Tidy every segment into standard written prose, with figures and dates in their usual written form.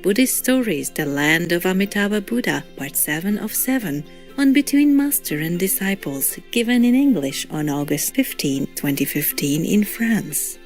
Buddhist Stories, The Land of Amitabha Buddha, Part 7 of 7, on Between Master and Disciples, given in English on August 15, 2015 in France.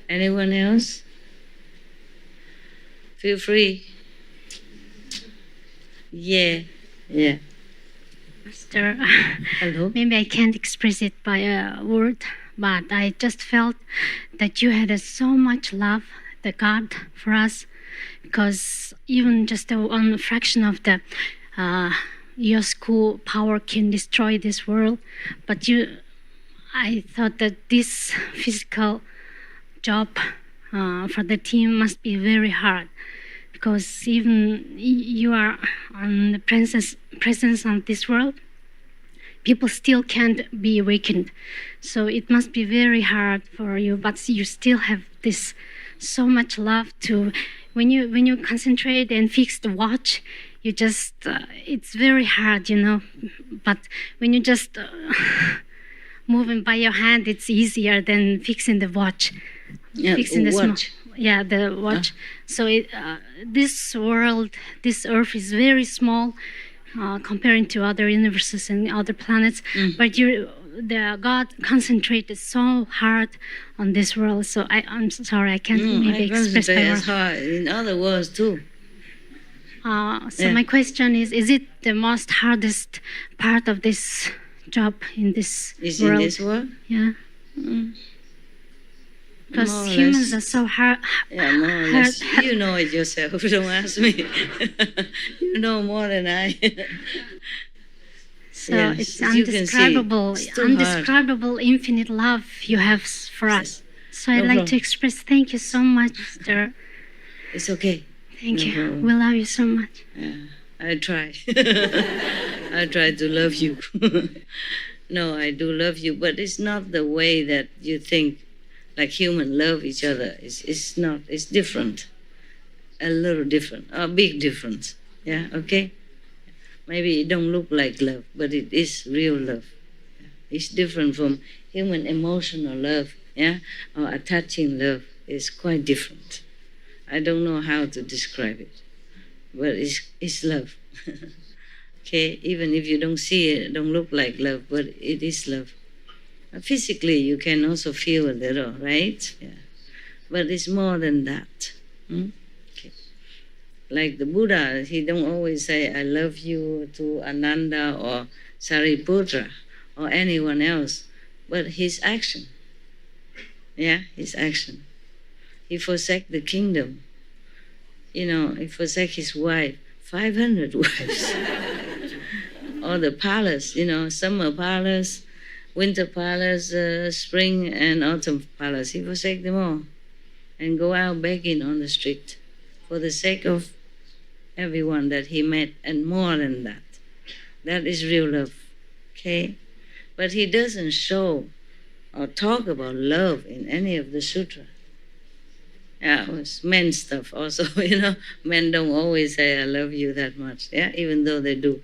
Anyone else? Feel free. Yeah. Master, Hello. maybe I can't express it by a word, but I just felt that you had so much love, the God, for us, because even just one fraction of the your school power can destroy this world. But I thought that this physical job for the team must be very hard, because even you are on the presence of this world, people still can't be awakened. So it must be very hard for you, but you still have this so much love to, when you concentrate and fix the watch, you just, it's very hard, but when you just moving by your hand, it's easier than fixing the watch. Fixing the watch. The watch. So this world, this earth is very small comparing to other universes and other planets. But the God concentrated so hard on this world. So I'm sorry, I can't maybe express my words. Hard in other words too. My question is it the most hardest part of this job in this world? In this world? Yeah. Because humans are so hard. Yeah, more or less. You know it yourself. Don't ask me. You know more than I. So yes, it's undescribable, infinite love you have for us. So I'd like to express thank you so much, Master. It's okay. Thank you. Problem. We love you so much. Yeah, I try. I try to love you. No, I do love you, but it's not the way that you think. Like human love each other. It's not. It's different. A little different. A big difference. Yeah. Okay. Maybe it don't look like love, but it is real love. It's different from human emotional love. Yeah. Or attaching love. It's quite different. I don't know how to describe it, but it's love. Okay. Even if you don't see it, it don't look like love, but it is love. Physically, you can also feel a little, right? Yeah. But it's more than that. Okay. Like the Buddha, he don't always say, I love you to Ananda or Sariputra or anyone else, but his action. Yeah, his action. He forsake the kingdom. He forsake his wife, 500 wives. Or the palace, summer palace, winter palace, spring and autumn palace. He forsake them all and go out begging on the street for the sake of everyone that he met, and more than that. That is real love, okay? But he doesn't show or talk about love in any of the sutra. Yeah, it was men stuff also, Men don't always say, I love you that much, yeah, even though they do.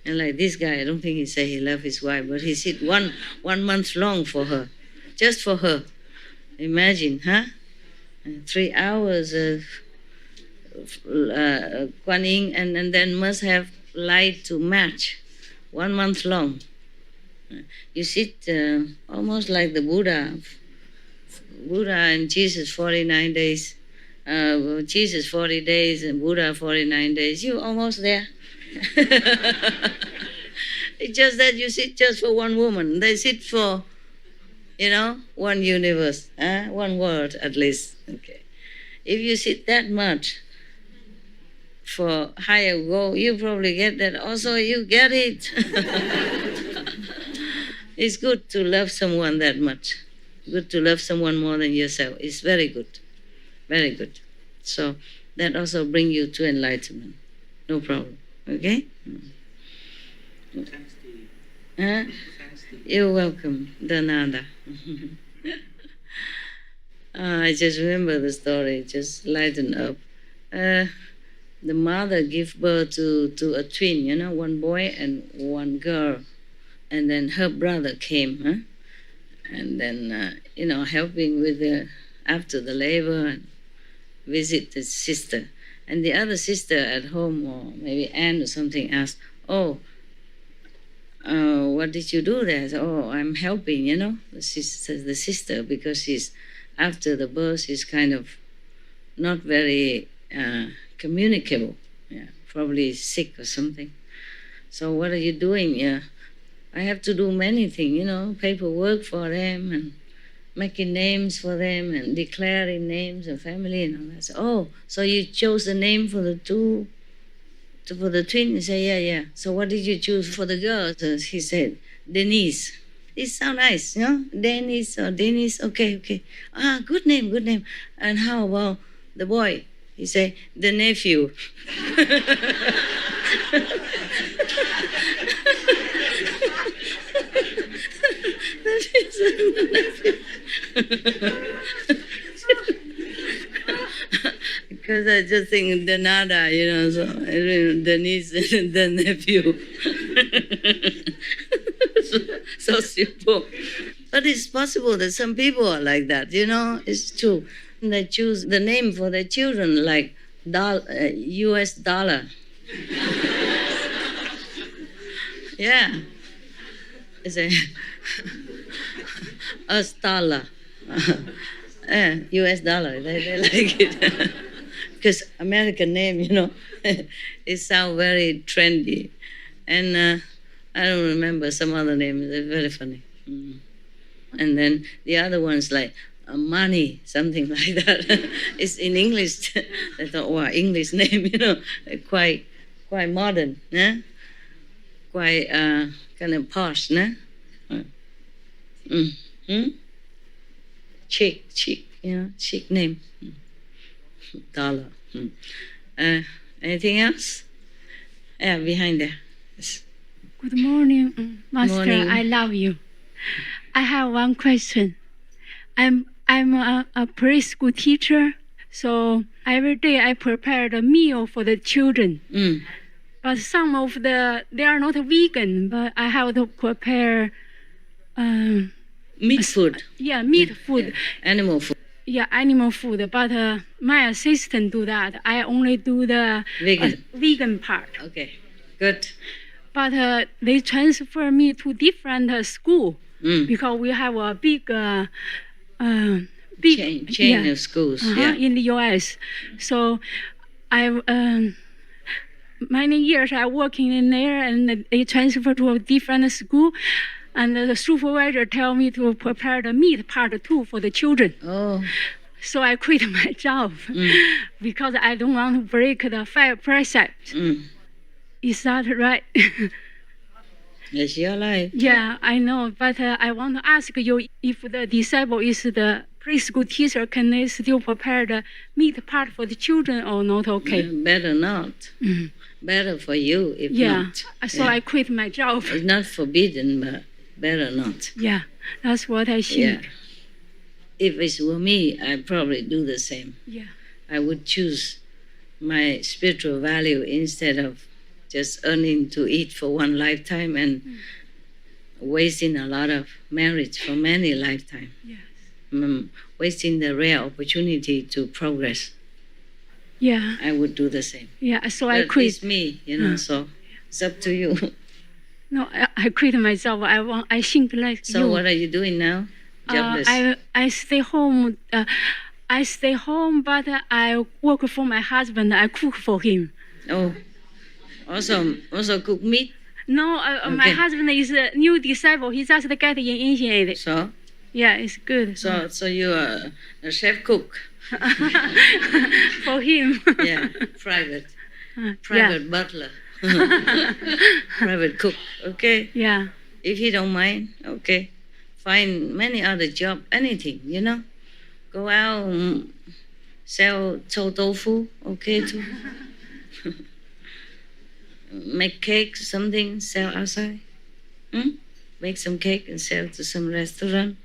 And like this guy, I don't think he say he loved his wife, but he sit one month long for her, just for her. Imagine, huh? 3 hours of Kuan Yin, and then must have light to match, 1 month long. You sit almost like the Buddha and Jesus 49 days, Jesus 40 days and Buddha 49 days. You almost there. It's just that you sit just for one woman. They sit for, one universe, one world at least. Okay. If you sit that much for higher goal, you probably get that. Also, you get it. It's good to love someone that much. Good to love someone more than yourself. It's very good. Very good. So that also brings you to enlightenment. No problem. Okay? You're welcome, Dananda. I just remember the story, just lighten up. The mother gave birth to a twin, one boy and one girl. And then her brother came, and then, helping with after the labor and visit the sister. And the other sister at home, or maybe aunt or something, asked, "Oh, what did you do there?" I said, "Oh, I'm helping, the sister, because she's, after the birth, she's kind of not very communicable. Yeah, probably sick or something. So what are you doing? Yeah, I have to do many things, paperwork for them and making names for them and declaring names of family and all that. So, oh, so you chose the name for the for the twin?" He said, yeah. So what did you choose for the girl? So he said, "Denise." It sounds nice, Dennis or Dennis. Okay. Ah, good name. And how about the boy? He said, "The nephew." That is the nephew. Because I just think the nada, so the niece and the nephew. so simple. But it's possible that some people are like that, it's true. They choose the name for their children like US dollar. Yeah. It's a US dollar. US dollar. They like it. Because American name, it sounds very trendy. And I don't remember some other name. They're very funny. And then the other one's like money, something like that. It's in English. I thought, wow, English name, quite modern, quite kind of posh, Chic, chic name. Dollar. Anything else? Yeah, behind there. Yes. Good morning, Master. Morning. I love you. I have one question. I'm a preschool teacher, so every day I prepare a meal for the children. But some of they are not vegan, but I have to prepare Meat food. Yeah, meat food. Yeah. Animal food. Yeah, animal food. But my assistant do that. I only do the vegan part. Okay, good. But they transfer me to different school because we have a big chain of schools in the U.S. So I many years I working in there, and they transfer to a different school. And the supervisor tell me to prepare the meat part too for the children. Oh. So I quit my job because I don't want to break the 5 precepts. Is that right? It's your life. Yeah, I know. But I want to ask you, if the disciple is the preschool teacher, can they still prepare the meat part for the children or not okay? Better not. Better for you if not. So I quit my job. It's not forbidden, but better not. Yeah, that's what I think. Yeah. If it were me, I'd probably do the same. Yeah. I would choose my spiritual value instead of just earning to eat for one lifetime and wasting a lot of merit for many lifetimes. Yes. Wasting the rare opportunity to progress. Yeah. I would do the same. Yeah, so But I quit. It's me, so it's up to you. No, I quit myself. I think like So you. what are you doing now? Jobless. I stay home. I stay home, but I work for my husband. I cook for him. Oh, awesome. Also cook meat? No, my husband is a new disciple. He just got initiated. So? Yeah, it's good. So you are a chef cook? For him. Yeah, private butler. Private cook, okay? Yeah. If you don't mind, okay. Find many other job, anything, Go out and sell tofu, okay too. Make cake, something, sell outside. Make some cake and sell to some restaurant.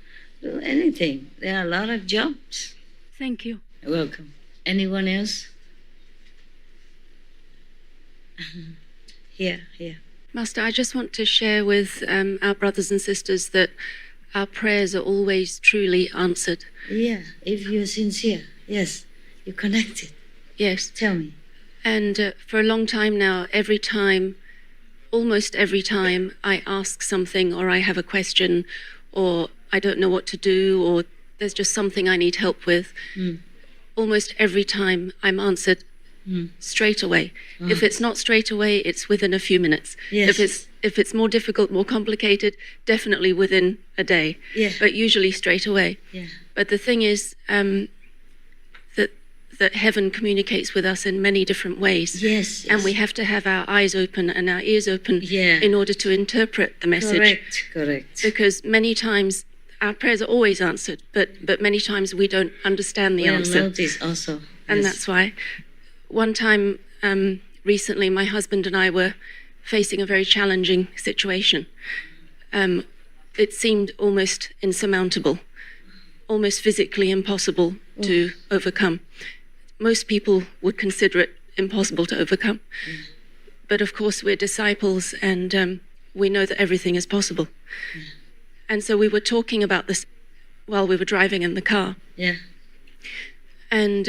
Do anything. There are a lot of jobs. Thank you. You're welcome. Anyone else? Here. Master, I just want to share with our brothers and sisters that our prayers are always truly answered. Yeah, if you're sincere, yes, you connected. Yes. Tell me. And for a long time now, almost every time I ask something or I have a question or I don't know what to do or there's just something I need help with, almost every time I'm answered straight away. If it's not straight away, it's within a few minutes. Yes. If it's more difficult, more complicated, definitely within a day. Yeah. But usually straight away. Yeah. But the thing is that heaven communicates with us in many different ways. Yes. And we have to have our eyes open and our ears open Yeah. in order to interpret the message. Correct. Because many times our prayers are always answered, but many times we don't understand the answer. Notice also. And Yes. that's why. One time recently, my husband and I were facing a very challenging situation. It seemed almost insurmountable, almost physically impossible to overcome. Most people would consider it impossible to overcome. But of course, we're disciples and we know that everything is possible. And so we were talking about this while we were driving in the car. Yeah. And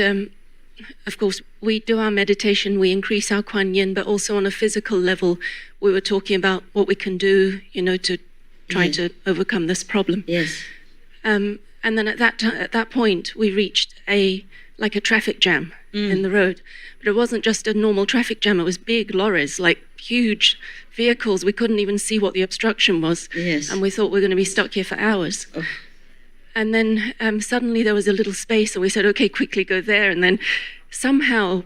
of course, we do our meditation, we increase our Kuan Yin, but also on a physical level, we were talking about what we can do, to try to overcome this problem. Yes. And then at that point, we reached a traffic jam in the road. But it wasn't just a normal traffic jam, it was big lorries, like huge vehicles. We couldn't even see what the obstruction was. Yes. And we thought we were going to be stuck here for hours. Oh. And then suddenly there was a little space and we said, okay, quickly go there. And then somehow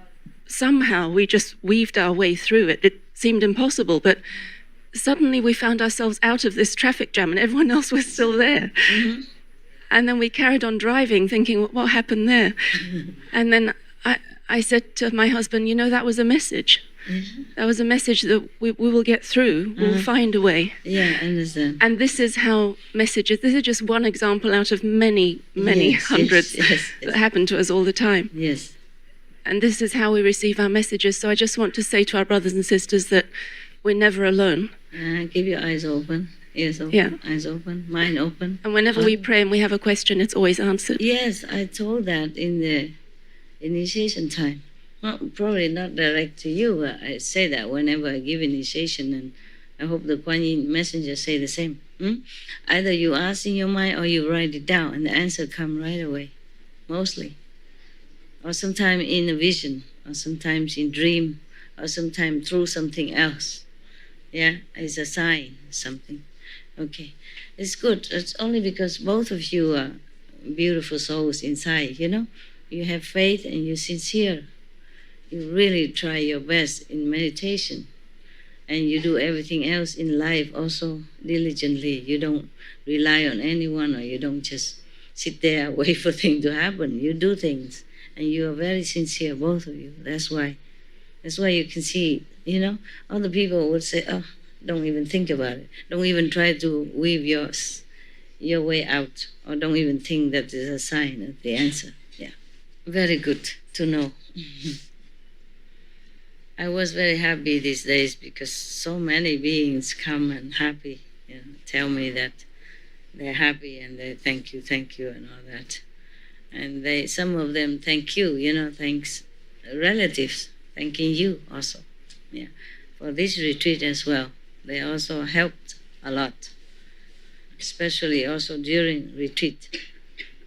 we just weaved our way through it. It seemed impossible, but suddenly we found ourselves out of this traffic jam and everyone else was still there. Mm-hmm. And then we carried on driving thinking, what happened there? And then I said to my husband, that was a message. Mm-hmm. That was a message that we will get through. We'll find a way. Yeah, I understand. And this is how messages, this is just one example out of many hundreds that happen to us all the time. Yes. And this is how we receive our messages. So I just want to say to our brothers and sisters that we're never alone. Keep your eyes open, ears open, eyes open, mind open. And whenever we pray and we have a question, it's always answered. Yes, I told that in the initiation time. Well, probably not direct to you. I say that whenever I give initiation, and I hope the Kuan Yin messenger say the same. Either you ask in your mind or you write it down, and the answer come right away, mostly. Or sometimes in a vision, or sometimes in dream, or sometimes through something else. Yeah, it's a sign, something. Okay, it's good. It's only because both of you are beautiful souls inside, You have faith and you're sincere. You really try your best in meditation, and you do everything else in life also diligently. You don't rely on anyone, or you don't just sit there and wait for things to happen. You do things, and you are very sincere, both of you. That's why you can see, other people would say, oh, don't even think about it. Don't even try to weave your way out, or don't even think that is a sign of the answer. Yeah, very good to know. I was very happy these days because so many beings come and happy, tell me that they're happy and they thank you and all that. And some of them thank you, thanks relatives, thanking you also. Yeah, for this retreat as well. They also helped a lot, especially also during retreat.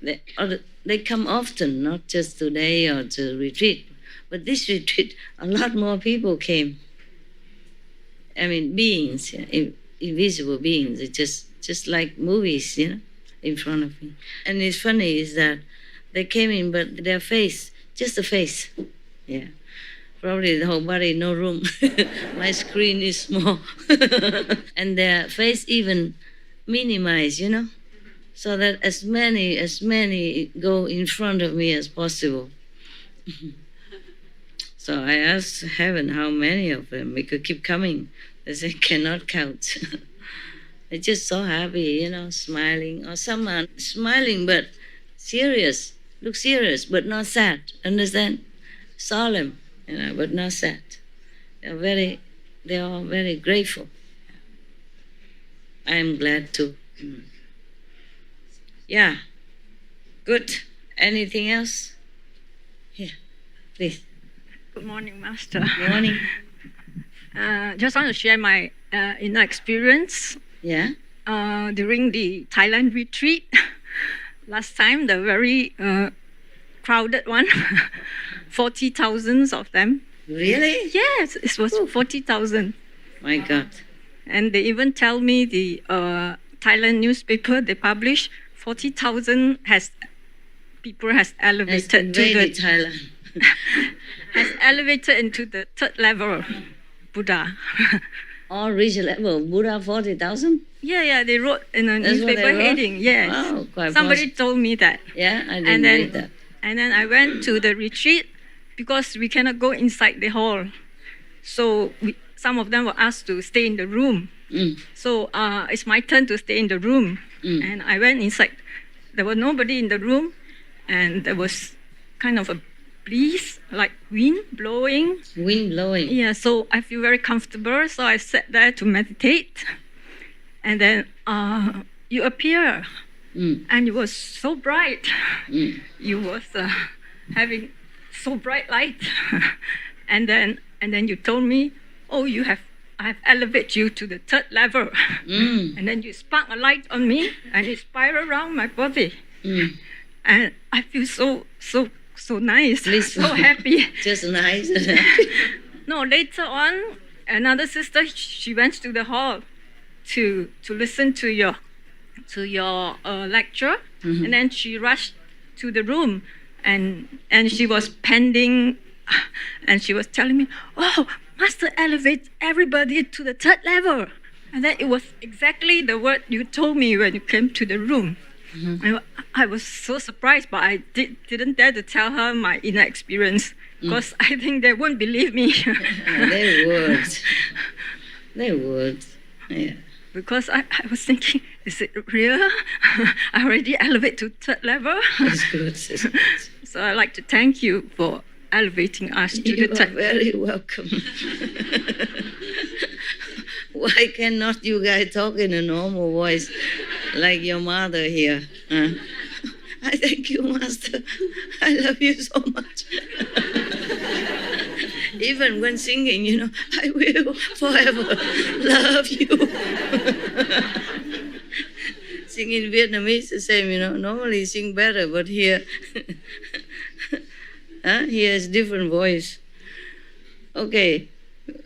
They come often, not just today or to retreat. But this retreat, a lot more people came. I mean, beings, invisible beings. It's just like movies, in front of me. And it's funny is that they came in, but their face, just the face. Yeah. Probably the whole body, no room. My screen is small. And their face even minimized, so that as many go in front of me as possible. So I asked heaven how many of them. We could keep coming. They said, cannot count. They're just so happy, smiling. Or some are smiling but serious. look serious but not sad. Understand? Solemn, but not sad. They are very grateful. I am glad too. Yeah, good. Anything else? Here, please. Good morning, Master. Good morning. Just want to share my inner experience. Yeah. During the Thailand retreat, last time, the very crowded one, 40,000 of them. Really? Yes, it was 40,000. My God. And they even tell me the Thailand newspaper they publish 40,000 people has elevated to the Thailand. has elevated into the third level Buddha. All reach level Buddha 40,000? Yeah, they wrote in a That's what they newspaper wrote? heading. Yes, Wow, quite somebody told me that. Yeah, I didn't read that. And then I went to the retreat because we cannot go inside the hall. So some of them were asked to stay in the room. So it's my turn to stay in the room. And I went inside. There was nobody in the room. And there was kind of a breeze, like wind blowing. Wind blowing. Yeah, so I feel very comfortable. So I sat there to meditate. And then you appear. And it was so bright. You was having so bright light. and then you told me, oh, I have elevated you to the third level. And then you spark a light on me and it spiraled around my body. And I feel so nice, so happy. Just nice. No, later on, another sister, she went to the hall to listen to your lecture, and then she rushed to the room, and she was pending, and she was telling me, "Oh, Master elevate everybody to the third level," and then it was exactly the word you told me when you came to the room. I was so surprised, but I didn't dare to tell her my inner experience because I think they wouldn't believe me. They would. They would. Yeah. Because I was thinking, is it real? I already elevated to third level. It's good. It's good. So I'd like to thank you for elevating us to the third level. You are very welcome. Why cannot you guys talk in a normal voice like your mother here? I thank you, Master. I love you so much. Even when singing, I will forever love you. Sing in Vietnamese the same, Normally sing better, but here, here is different voice. Okay,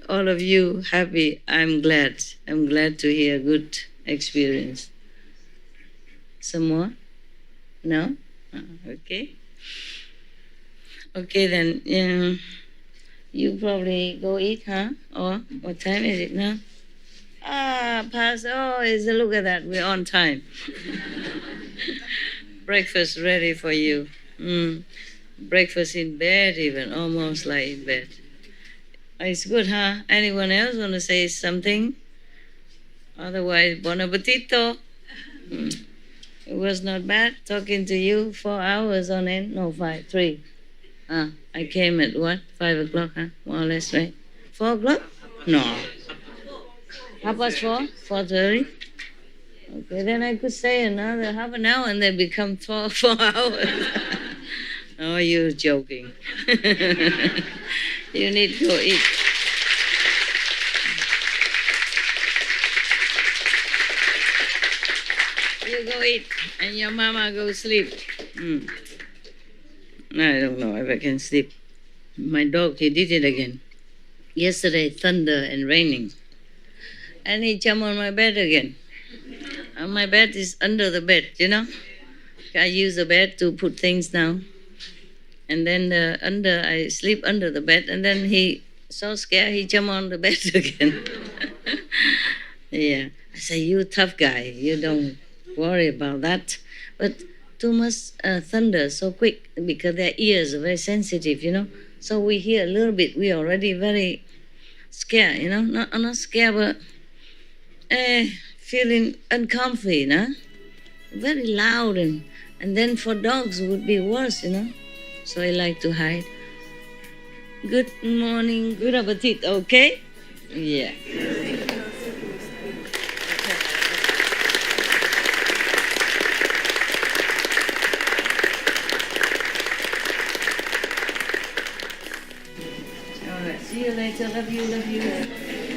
all of you happy. I'm glad. I'm glad to hear good experience. Some more? No? Okay. Okay then. You probably go eat, huh? Or what time is it now? Past. Look at that. We're on time. Breakfast ready for you. Breakfast in bed even, almost like in bed. It's good, huh? Anyone else want to say something? Otherwise, bon appetito. It was not bad talking to you 4 hours on end. No, 3. I came at what? 5 o'clock, huh? More or less, right? 4 o'clock? No. 4:30? 4:30? Okay, then I could stay another half an hour and then become 4 hours. Oh, you're joking. You need to go eat. You go eat and your mama go sleep. I don't know if I can sleep. My dog, he did it again. Yesterday, thunder and raining. And he jumped on my bed again. And my bed is under the bed, I use the bed to put things down. And then I sleep under the bed. And then he, so scared, he jumped on the bed again. Yeah. I say, you tough guy. You don't worry about that. But too much thunder so quick because their ears are very sensitive, So we hear a little bit, we already very scared, not scared, but feeling uncomfy, Very loud and And then for dogs would be worse, So I like to hide. Good morning, good appetite, okay? Yeah. All right, see you later. Love you, love you.